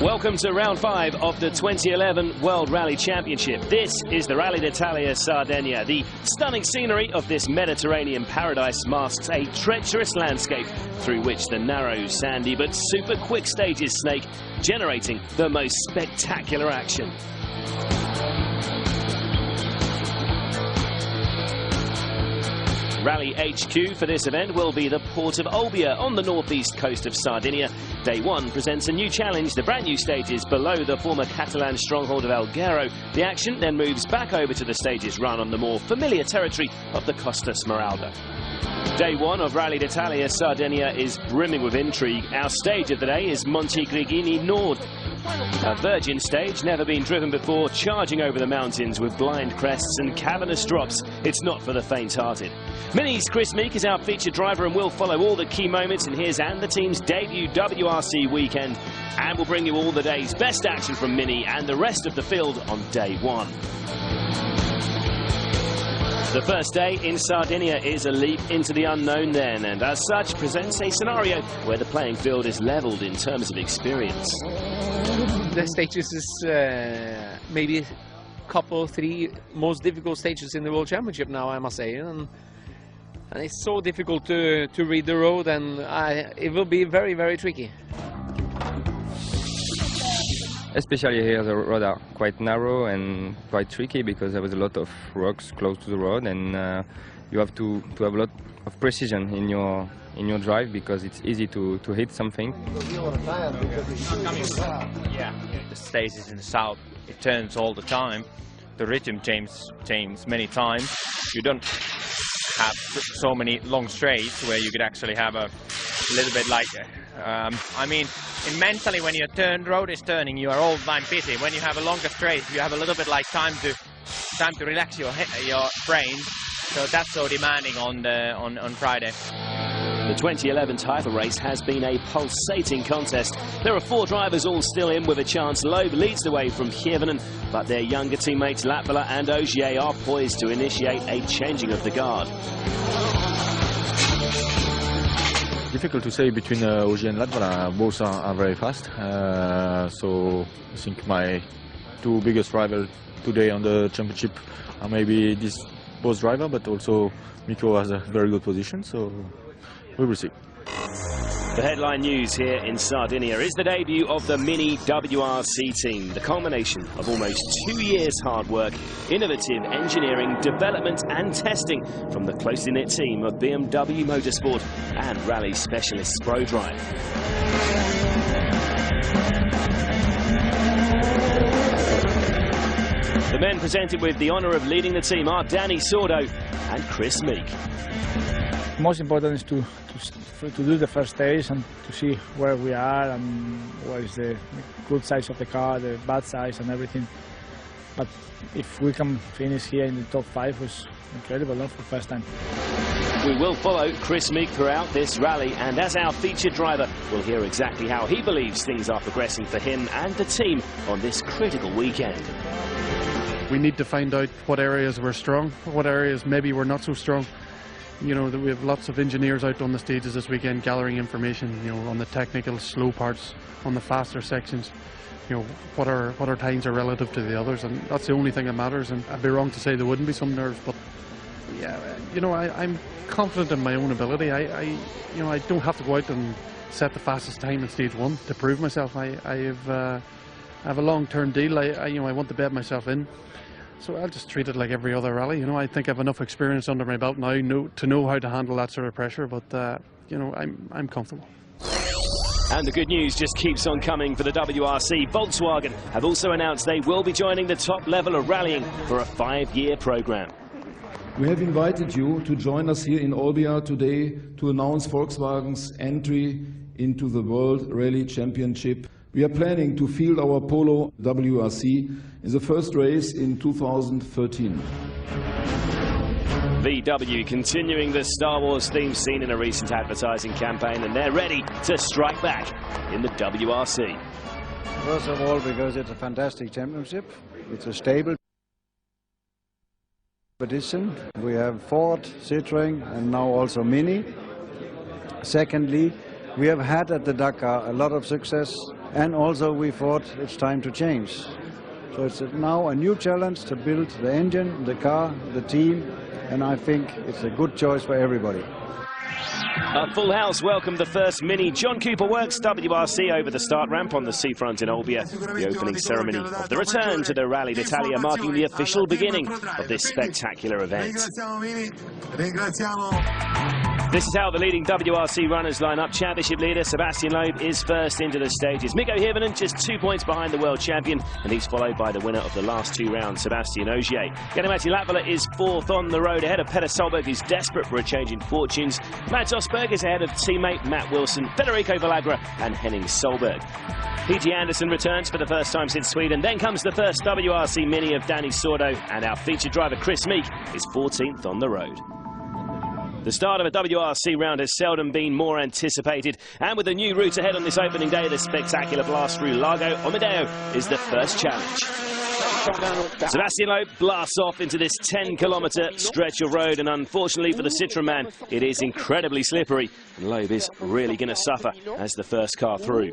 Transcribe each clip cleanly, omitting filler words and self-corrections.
Welcome to round 5 of the 2011 World Rally Championship. This is the Rally d'Italia Sardegna. The stunning scenery of this Mediterranean paradise masks a treacherous landscape through which the narrow, sandy but super quick stages snake, generating the most spectacular action. Rally HQ for this event will be the port of Olbia on the northeast coast of Sardinia. Day 1 presents a new challenge, the brand new stages below the former Catalan stronghold of Alghero. The action then moves back over to the stages run on the more familiar territory of the Costa Smeralda. Day 1 of Rally d'Italia Sardegna is brimming with intrigue. Our stage of the day is Monte Grigini Nord, a virgin stage never been driven before, charging over the mountains with blind crests and cavernous drops. It's not for the faint-hearted. Mini's Chris Meek is our featured driver and will follow all the key moments in his and the team's debut WRC weekend, and will bring you all the day's best action from Mini and the rest of the field on day 1. The first day in Sardinia is a leap into the unknown then, and as such presents a scenario where the playing field is levelled in terms of experience. The stages is maybe a couple, 3 most difficult stages in the World Championship now, I must say. And it's so difficult to read the road, and it will be very, very tricky. Especially here, the roads are quite narrow and quite tricky because there was a lot of rocks close to the road, and you have to have a lot of precision in your drive because it's easy to hit something. Yeah, the stage is in the south. It turns all the time. The rhythm changes many times. You don't have so many long straights where you could actually have a little bit like. I mean, mentally, when your road is turning, you are all the time busy. When you have a longer straight, you have a little bit like time to relax your brain. So that's so demanding on Friday. The 2011 title race has been a pulsating contest. There are 4 drivers all still in with a chance. Loeb leads the way from Hirvonen, but their younger teammates Latvala and Ogier are poised to initiate a changing of the guard. Difficult to say between Ogier and Latvala. Both are very fast. So I think my 2 biggest rivals today on the championship are maybe this both driver, but also Mikko has a very good position. So we will see. The headline news here in Sardinia is the debut of the Mini WRC team, the culmination of almost 2 years' hard work, innovative engineering, development and testing from the closely knit team of BMW Motorsport and rally specialist ProDrive. The men presented with the honour of leading the team are Danny Sordo and Chris Meek. Most important is to do the first stage and to see where we are and what is the good size of the car, the bad size and everything. But if we can finish here in the top 5, was incredible, no, for the first time. We will follow Chris Meek throughout this rally, and as our featured driver, we'll hear exactly how he believes things are progressing for him and the team on this critical weekend. We need to find out what areas we're strong, what areas maybe we're not so strong. You know, we have lots of engineers out on the stages this weekend gathering information, you know, on the technical slow parts, on the faster sections, you know, what our times are relative to the others, and that's the only thing that matters. And I'd be wrong to say there wouldn't be some nerves, but yeah, you know, I'm confident in my own ability. You know, I don't have to go out and set the fastest time in stage 1 to prove myself. I have a long-term deal. You know, I want to bet myself in. So I'll just treat it like every other rally. You know, I think I have enough experience under my belt now to know how to handle that sort of pressure. But you know, I'm comfortable. And the good news just keeps on coming for the WRC. Volkswagen have also announced they will be joining the top level of rallying for a 5-year program. We have invited you to join us here in Olbia today to announce Volkswagen's entry into the World Rally Championship. We are planning to field our Polo WRC in the first race in 2013. VW continuing the Star Wars theme seen in a recent advertising campaign, and they're ready to strike back in the WRC. First of all, because it's a fantastic championship. It's a stable competition. We have Ford, Citroën, and now also Mini. Secondly, we have had at the Dakar a lot of success, and also we thought it's time to change. So it's now a new challenge to build the engine, the car, the team, and I think it's a good choice for everybody. A full house welcomed the first Mini John Cooper Works WRC over the start ramp on the seafront in Olbia. The opening ceremony of the return to the Rally d'Italia, marking the official beginning of this spectacular event. This is how the leading WRC runners line up. Championship leader Sebastian Loeb is first into the stages. Mikko Hirvonen just 2 points behind the world champion, and he's followed by the winner of the last 2 rounds, Sebastian Ogier. Jari-Matti Latvala is fourth on the road, ahead of Petter Solberg, who's desperate for a change in fortunes. Matt Osberg is ahead of teammate Matt Wilson, Federico Valagra and Henning Solberg. PG Anderson returns for the first time since Sweden. Then comes the first WRC Mini of Danny Sordo, and our featured driver Chris Meek is 14th on the road. The start of a WRC round has seldom been more anticipated, and with a new route ahead on this opening day, the spectacular blast through Lago Amedeo is the first challenge. Sebastian Loeb blasts off into this 10-kilometre stretch of road, and unfortunately for the Citroën man, it is incredibly slippery, and Loeb is really going to suffer as the first car through.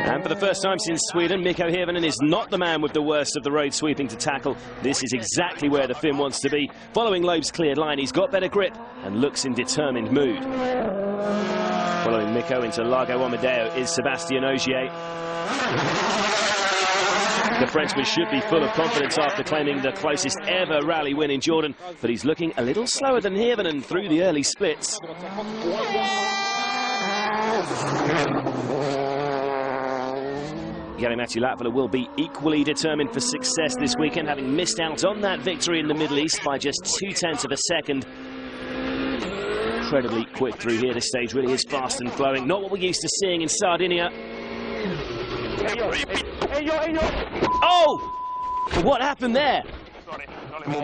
And for the first time since Sweden, Mikko Hirvonen is not the man with the worst of the road sweeping to tackle. This is exactly where the Finn wants to be. Following Loeb's cleared line, he's got better grip and looks in determined mood. Following Mikko into Lago Amedeo is Sebastian Ogier. The Frenchman should be full of confidence after claiming the closest ever rally win in Jordan, but he's looking a little slower than Hirvonen through the early splits. Jari-Matti Latvala will be equally determined for success this weekend, having missed out on that victory in the Middle East by just 0.2 of a second. Incredibly quick through here. This stage really is fast and flowing. Not what we're used to seeing in Sardinia. Oh! What happened there?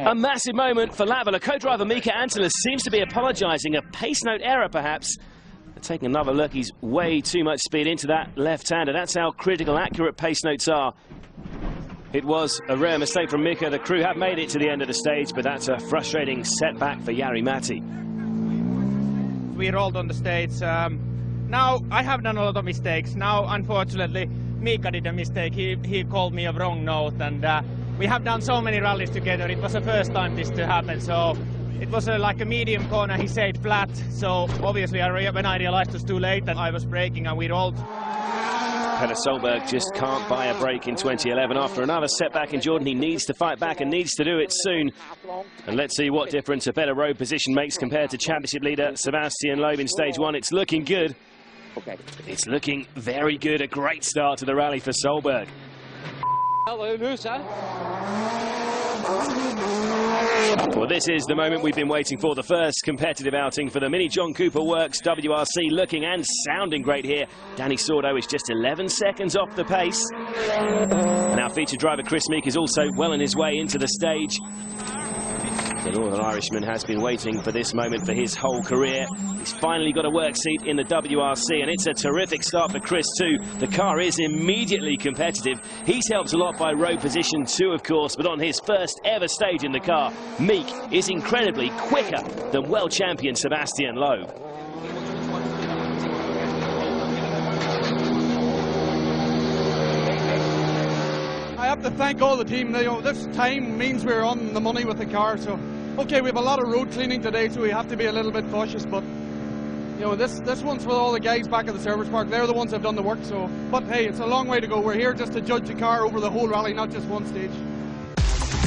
A massive moment for Latvala. Co-driver Mika Antonis seems to be apologising. A pace note error, perhaps. Taking another look, he's way too much speed into that left-hander. That's how critical accurate pace notes are. It was a rare mistake from Mika. The crew have made it to the end of the stage, but that's a frustrating setback for Jari-Matti. We rolled on the stage. Now I have done a lot of mistakes. Now, unfortunately, Mika did a mistake. He called me a wrong note, and we have done so many rallies together. It was the first time this to happen, so it was like a medium corner. He said flat, so obviously when I realized it was too late and I was braking and we rolled. Petter Solberg just can't buy a break in 2011. After another setback in Jordan, he needs to fight back and needs to do it soon. And let's see what difference a better road position makes compared to championship leader Sebastian Loeb in stage 1. It's looking good. It's looking very good. A great start to the rally for Solberg. Hello, Musa. Well, this is the moment we've been waiting for, the first competitive outing for the Mini John Cooper Works WRC. Looking and sounding great here. Danny Sordo is just 11 seconds off the pace. And our featured driver Chris Meek is also well on his way into the stage. The Northern Irishman has been waiting for this moment for his whole career. He's finally got a work seat in the WRC, and it's a terrific start for Chris too. The car is immediately competitive. He's helped a lot by road position too, of course, but on his first ever stage in the car, Meek is incredibly quicker than world champion Sebastian Loeb. I have to thank all the team. You know, this time means we're on the money with the car, so okay, we have a lot of road cleaning today, so we have to be a little bit cautious, but you know, this one's for all the guys back at the service park. They're the ones that have done the work, so but hey, it's a long way to go. We're here just to judge the car over the whole rally, not just one stage.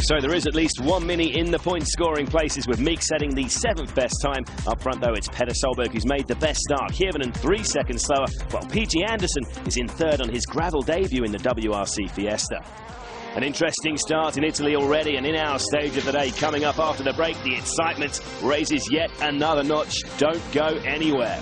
So there is at least one Mini in the point-scoring places, with Meek setting the 7th best time. Up front, though, it's Petter Solberg who's made the best start. Hirvonen 3 seconds slower, while PG Anderson is in 3rd on his gravel debut in the WRC Fiesta. An interesting start in Italy already, and in our stage of the day coming up after the break, the excitement raises yet another notch. Don't go anywhere.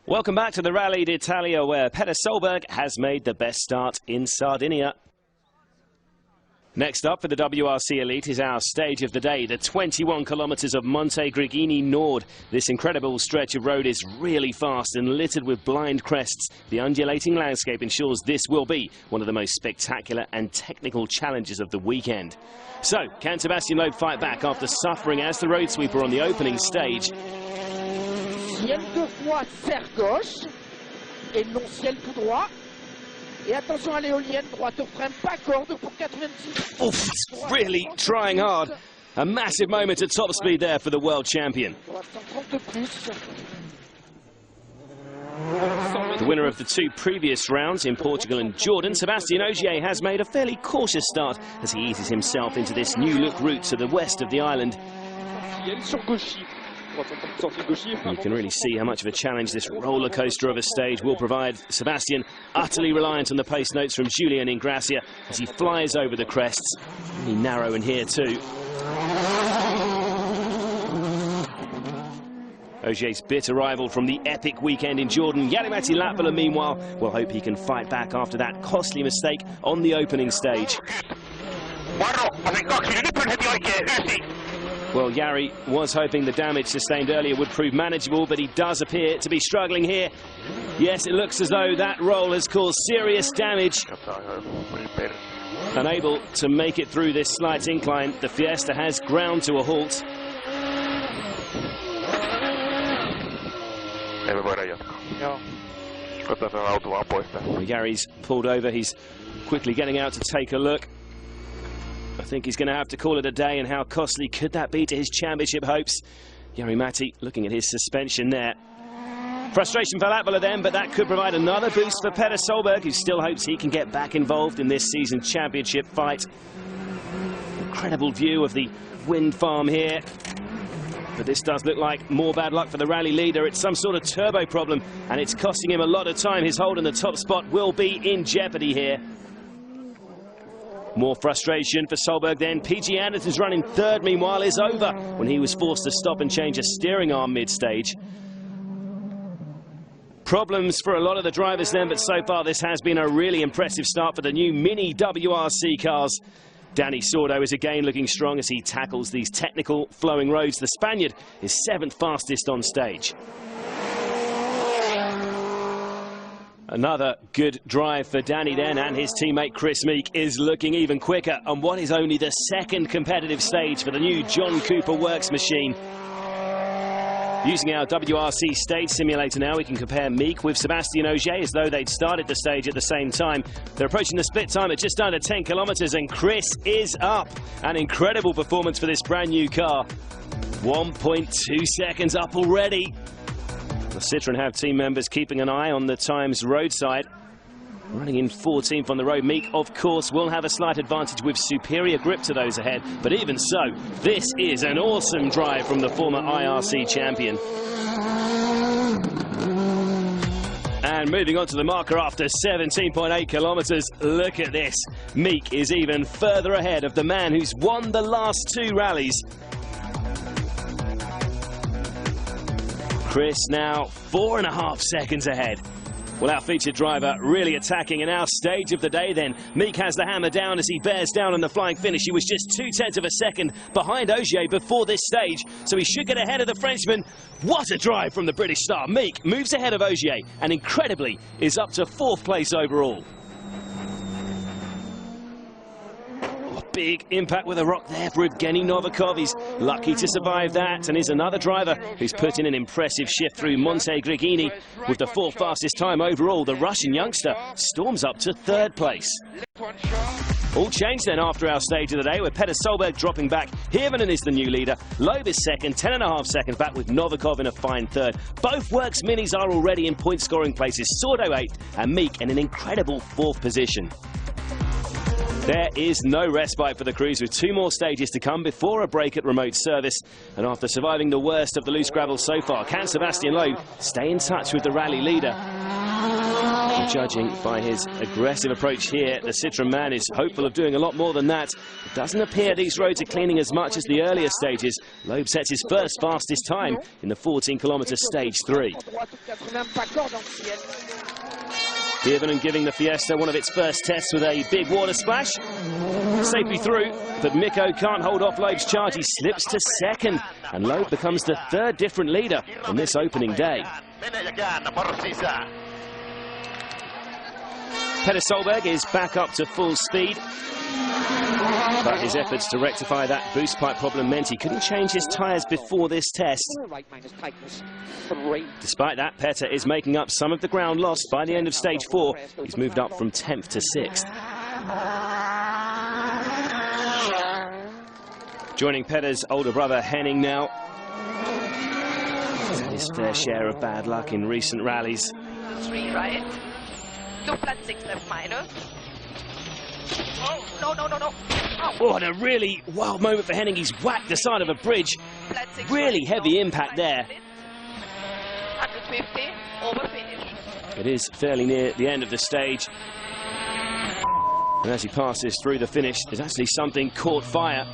Welcome back to the Rally d'Italia, where Petter Solberg has made the best start in Sardinia. Next up for the WRC Elite is our stage of the day, the 21 kilometres of Monte Grigini Nord. This incredible stretch of road is really fast and littered with blind crests. The undulating landscape ensures this will be one of the most spectacular and technical challenges of the weekend. So, can Sébastien Loeb fight back after suffering as the road sweeper on the opening stage? Ciel deux fois serre gauche et non ciel tout droit. Et attention à l'éolienne, droite au frein, pas corde pour 86. Oof, really trying hard. A massive moment at top speed there for the world champion. The winner of the two previous rounds in Portugal and Jordan, Sébastien Ogier, has made a fairly cautious start as he eases himself into this new look route to the west of the island. You can really see how much of a challenge this roller coaster of a stage will provide. Sébastien, utterly reliant on the pace notes from Julien Ingracia as he flies over the crests. Really narrow in here too. Ogier's bitter rival from the epic weekend in Jordan, Jari-Matti Latvala, meanwhile, will hope he can fight back after that costly mistake on the opening stage. Well, Jari was hoping the damage sustained earlier would prove manageable, but he does appear to be struggling here. Yes, it looks as though that roll has caused serious damage. Unable to make it through this slight incline, the Fiesta has ground to a halt. Jari's pulled over, he's quickly getting out to take a look. I think he's going to have to call it a day, and how costly could that be to his championship hopes? Jari-Matti looking at his suspension there. Frustration for Latvala then, but that could provide another boost for Petter Solberg, who still hopes he can get back involved in this season's championship fight. Incredible view of the wind farm here. But this does look like more bad luck for the rally leader. It's some sort of turbo problem, and it's costing him a lot of time. His hold on the top spot will be in jeopardy here. More frustration for Solberg then. PG Anderson's run in third, meanwhile, is over when he was forced to stop and change a steering arm mid-stage. Problems for a lot of the drivers then, but so far this has been a really impressive start for the new mini WRC cars. Dani Sordo is again looking strong as he tackles these technical flowing roads. The Spaniard is 7th fastest on stage. Another good drive for Dani then, and his teammate Chris Meek is looking even quicker on what is only the second competitive stage for the new John Cooper Works machine. Using our WRC stage simulator now, we can compare Meek with Sébastien Ogier as though they'd started the stage at the same time. They're approaching the split time at just under 10 kilometres, and Chris is up. An incredible performance for this brand new car. 1.2 seconds up already. The Citroën have team members keeping an eye on the times roadside. Running in 14th on the road, Meek, of course, will have a slight advantage with superior grip to those ahead. But even so, this is an awesome drive from the former IRC champion. And moving on to the marker after 17.8 kilometres, look at this. Meek is even further ahead of the man who's won the last two rallies. Chris now 4.5 seconds ahead. Well, our featured driver really attacking in our stage of the day then. Meek has the hammer down as he bears down on the flying finish. He was just 0.2 of a second behind Ogier before this stage, so he should get ahead of the Frenchman. What a drive from the British star. Meek moves ahead of Ogier and incredibly is up to 4th place overall. Big impact with a rock there for Evgeny Novikov. He's lucky to survive that, and is another driver who's put in an impressive shift through Monte Grigini. With the 4th fastest time overall, the Russian youngster storms up to 3rd place. All changed then after our stage of the day, with Petter Solberg dropping back. Hirvonen is the new leader. Loeb is 2nd, 10.5 seconds back, with Novikov in a fine 3rd. Both Works minis are already in point-scoring places. Sordo 8th and Meek in an incredible 4th position. There is no respite for the crews with 2 more stages to come before a break at remote service. And after surviving the worst of the loose gravel so far, can Sebastian Loeb stay in touch with the rally leader? And judging by his aggressive approach here, the Citroën man is hopeful of doing a lot more than that. It doesn't appear these roads are cleaning as much as the earlier stages. Loeb sets his first fastest time in the 14-kilometre stage 3. Hirvonen giving the Fiesta one of its first tests with a big water splash. Safely through, but Mikko can't hold off Loeb's charge. He slips to second, and Loeb becomes the 3rd different leader on this opening day. Petter Solberg is back up to full speed, but his efforts to rectify that boost pipe problem meant he couldn't change his tyres before this test. Despite that, Petter is making up some of the ground lost by the end of stage 4. He's moved up from 10th to 6th. Joining Petter's older brother Henning now. He's had his fair share of bad luck in recent rallies. 3 right. 2 flat 6 left minus. Oh, no. Oh, and a really wild moment for Henning. He's whacked the side of a bridge. Really heavy impact there. 150, over finish. It is fairly near the end of the stage. And as he passes through the finish, there's actually something caught fire.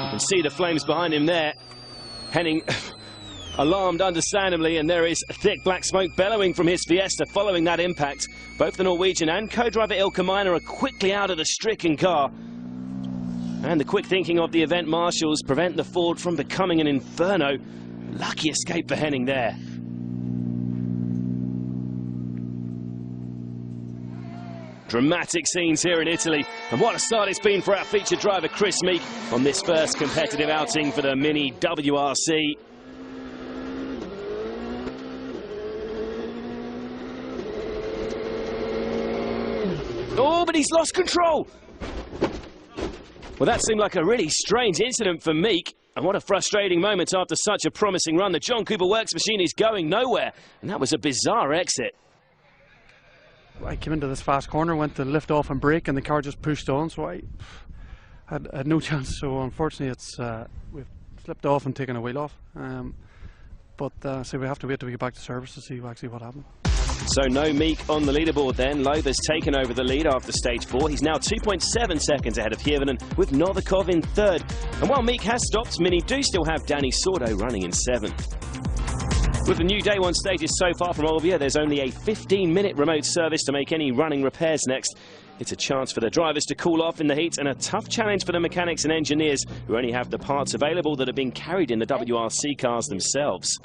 You can see the flames behind him there. Henning alarmed understandably, and there is thick black smoke bellowing from his Fiesta following that impact. Both the Norwegian and co-driver Ilka Miner are quickly out of the stricken car. And the quick thinking of the event marshals prevent the Ford from becoming an inferno. Lucky escape for Henning there. Dramatic scenes here in Italy, and what a start it's been for our featured driver Chris Meek on this first competitive outing for the Mini WRC. Oh, but he's lost control! Well, that seemed like a really strange incident for Meek, and what a frustrating moment after such a promising run. The John Cooper Works machine is going nowhere, and that was a bizarre exit. I came into this fast corner, went to lift off and brake, and the car just pushed on, so I had no chance. So unfortunately, we've slipped off and taken a wheel off. So we have to wait till we get back to service to see actually what happened. So no Meek on the leaderboard then. Loeb has taken over the lead after stage 4. He's now 2.7 seconds ahead of Hirvonen, with Novikov in 3rd. And while Meek has stopped, Mini do still have Danny Sordo running in 7th. With the new day 1 stages so far from Olbia, there's only a 15-minute remote service to make any running repairs next. It's a chance for the drivers to cool off in the heat, and a tough challenge for the mechanics and engineers who only have the parts available that have been carried in the WRC cars themselves.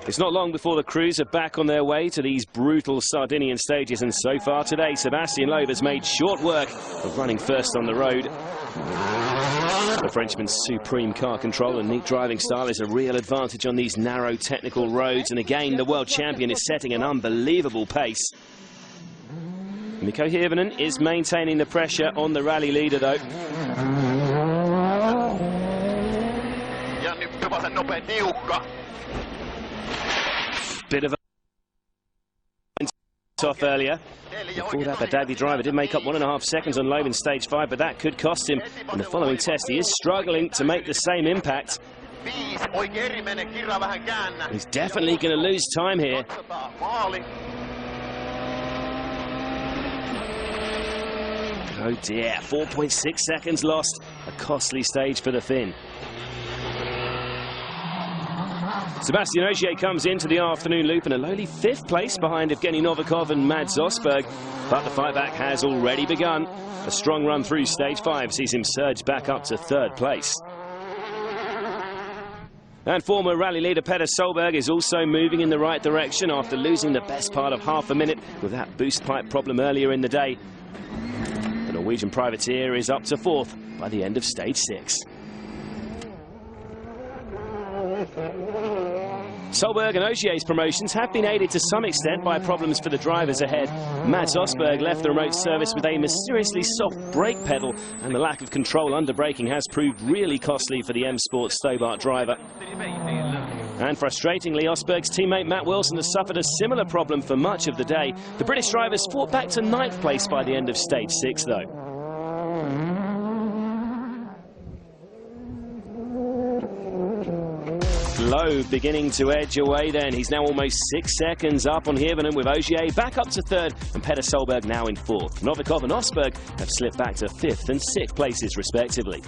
It's not long before the crews are back on their way to these brutal Sardinian stages, and so far today, Sebastian Loeb has made short work of running first on the road. The Frenchman's supreme car control and neat driving style is a real advantage on these narrow technical roads, and again the world champion is setting an unbelievable pace. Mikko Hirvonen is maintaining the pressure on the rally leader though. Bit of a off earlier. Before that, the Dagby driver did make up 1.5 seconds on Loeb in stage 5, but that could cost him in the following test. He is struggling to make the same impact. He's definitely going to lose time here. Oh dear, 4.6 seconds lost. A costly stage for the Finn. Sebastian Ogier comes into the afternoon loop in a lowly 5th place behind Evgeny Novikov and Mads Osberg. But the fight back has already begun. A strong run through stage 5 sees him surge back up to 3rd place. And former rally leader Petter Solberg is also moving in the right direction after losing the best part of half a minute with that boost pipe problem earlier in the day. The Norwegian privateer is up to 4th by the end of stage 6. Solberg and Ogier's promotions have been aided to some extent by problems for the drivers ahead. Mads Osberg left the remote service with a mysteriously soft brake pedal, and the lack of control under braking has proved really costly for the M Sport Stobart driver. And frustratingly, Osberg's teammate Matt Wilson has suffered a similar problem for much of the day. The British drivers fought back to 9th place by the end of stage 6, though. Loeb beginning to edge away then. He's now almost 6 seconds up on Hirvonen, with Ogier back up to 3rd and Petter Solberg now in 4th. Novikov and Osberg have slipped back to 5th and 6th places respectively.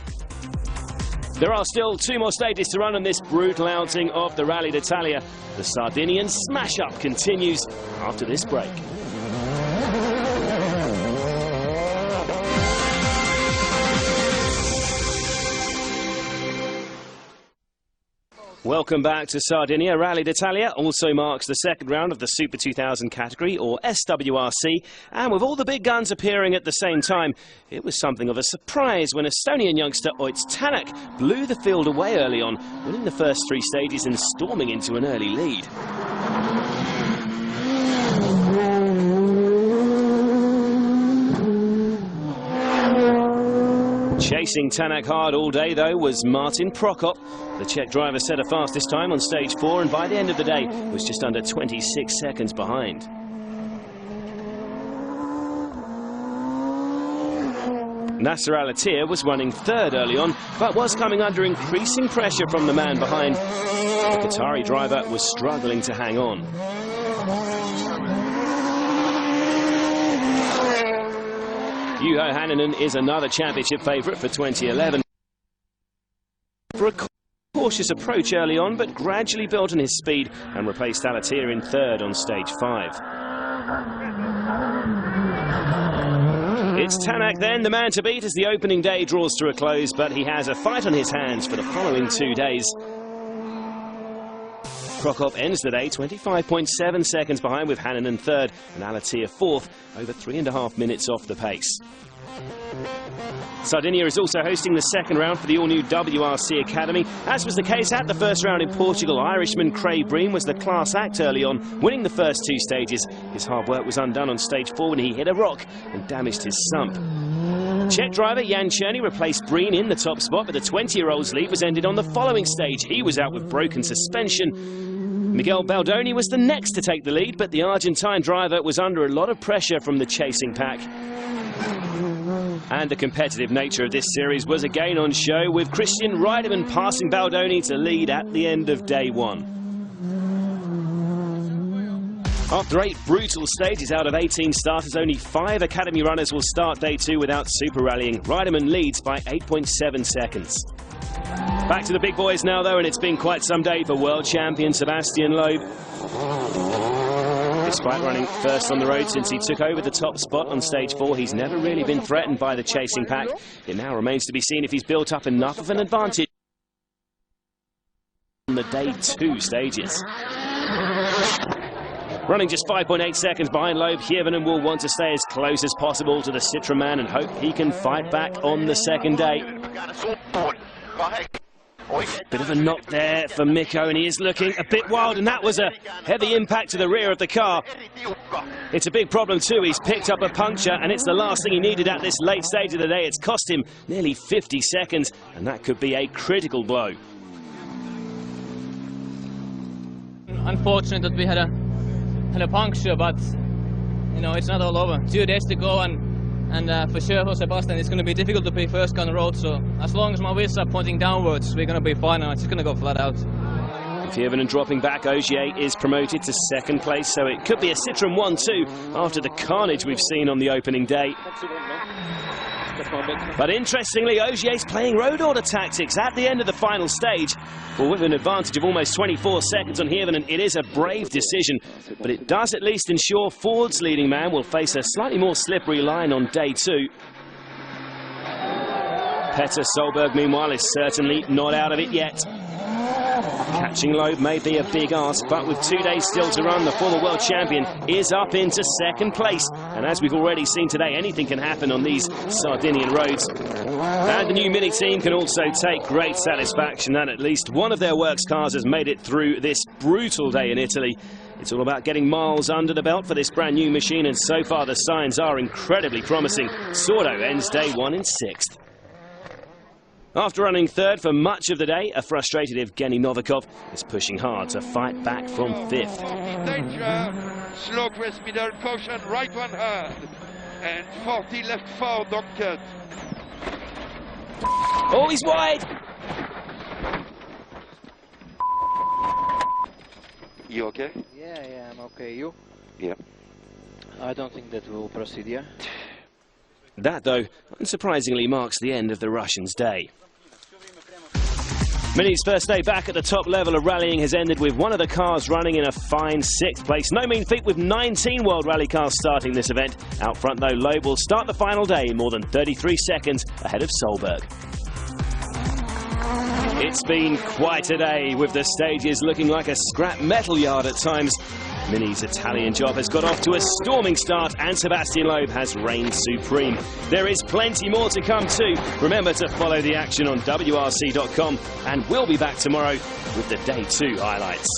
There are still 2 more stages to run on this brutal outing of the Rally d'Italia. The Sardinian smash-up continues after this break. Welcome back to Sardinia. Rally d'Italia also marks the 2nd round of the Super 2000 category, or SWRC, and with all the big guns appearing at the same time, it was something of a surprise when Estonian youngster Ott Tänak blew the field away early on, winning the first 3 stages and storming into an early lead. Chasing Tänak hard all day, though, was Martin Prokop. The Czech driver set a fastest time on stage 4, and by the end of the day was just under 26 seconds behind. Nasser Al-Attiyah was running 3rd early on, but was coming under increasing pressure from the man behind. The Qatari driver was struggling to hang on. Juho Hänninen is another championship favourite for 2011. For a cautious approach early on, but gradually built on his speed and replaced Al-Attiyah in 3rd on stage 5. It's Tänak then, the man to beat as the opening day draws to a close, but he has a fight on his hands for the following 2 days. Prokop ends the day 25.7 seconds behind, with Hänninen 3rd and Al-Attiyah 4th, over 3.5 minutes off the pace. Sardinia is also hosting the 2nd round for the all-new WRC Academy. As was the case at the 1st round in Portugal, Irishman Craig Breen was the class act early on, winning the first 2 stages. His hard work was undone on stage 4 when he hit a rock and damaged his sump. Czech driver Jan Černý replaced Breen in the top spot, but the 20-year-old's lead was ended on the following stage. He was out with broken suspension. Miguel Baldoni was the next to take the lead, but the Argentine driver was under a lot of pressure from the chasing pack. And the competitive nature of this series was again on show, with Christian Reidemann passing Baldoni to lead at the end of day 1. After 8 brutal stages out of 18 starters, only 5 Academy runners will start day 2 without super rallying. Reidemann leads by 8.7 seconds. Back to the big boys now, though, and it's been quite some day for world champion Sebastian Loeb. Despite running first on the road since he took over the top spot on stage 4, he's never really been threatened by the chasing pack. It now remains to be seen if he's built up enough of an advantage on the day 2 stages. Running just 5.8 seconds behind Loeb, Hirvonen will want to stay as close as possible to the Citra man and hope he can fight back on the 2nd day. Bit of a knock there for Mikko, and he is looking a bit wild, and that was a heavy impact to the rear of the car. It's a big problem too. He's picked up a puncture, and it's the last thing he needed at this late stage of the day. It's cost him nearly 50 seconds, and that could be a critical blow. Unfortunate that we had a puncture, but you know, it's not all over. 2 days to go, and for sure for Sebastian it's going to be difficult to be first on the road, so as long as my wheels are pointing downwards, we're going to be fine, and it's just going to go flat out. With Hirvonen dropping back, Ogier is promoted to 2nd place, so it could be a Citroën 1-2 after the carnage we've seen on the opening day. But interestingly, Ogier's playing road order tactics at the end of the final stage. Well, with an advantage of almost 24 seconds on Hirvonen, it is a brave decision, but it does at least ensure Ford's leading man will face a slightly more slippery line on day 2. Petter Solberg, meanwhile, is certainly not out of it yet. Catching Loeb may be a big ask, but with 2 days still to run, the former world champion is up into 2nd place. And as we've already seen today, anything can happen on these Sardinian roads. And the new Mini team can also take great satisfaction that at least one of their works cars has made it through this brutal day in Italy. It's all about getting miles under the belt for this brand new machine, and so far the signs are incredibly promising. Sordo ends day 1 in 6th. After running third for much of the day, a frustrated Evgeny Novikov is pushing hard to fight back from fifth. Danger, slow crest middle, caution, right one hard, and 40 left 4, don't cut. Oh, he's wide! You okay? Yeah, I'm okay. You? Yeah. I don't think that we'll proceed, yeah? That, though, unsurprisingly marks the end of the Russians' day. Mini's first day back at the top level of rallying has ended with one of the cars running in a fine 6th place. No mean feat with 19 World Rally cars starting this event. Out front, though, Loeb will start the final day more than 33 seconds ahead of Solberg. It's been quite a day, with the stages looking like a scrap metal yard at times. Mini's Italian job has got off to a storming start, and Sebastian Loeb has reigned supreme. There is plenty more to come too. Remember to follow the action on WRC.com, and we'll be back tomorrow with the Day 2 highlights.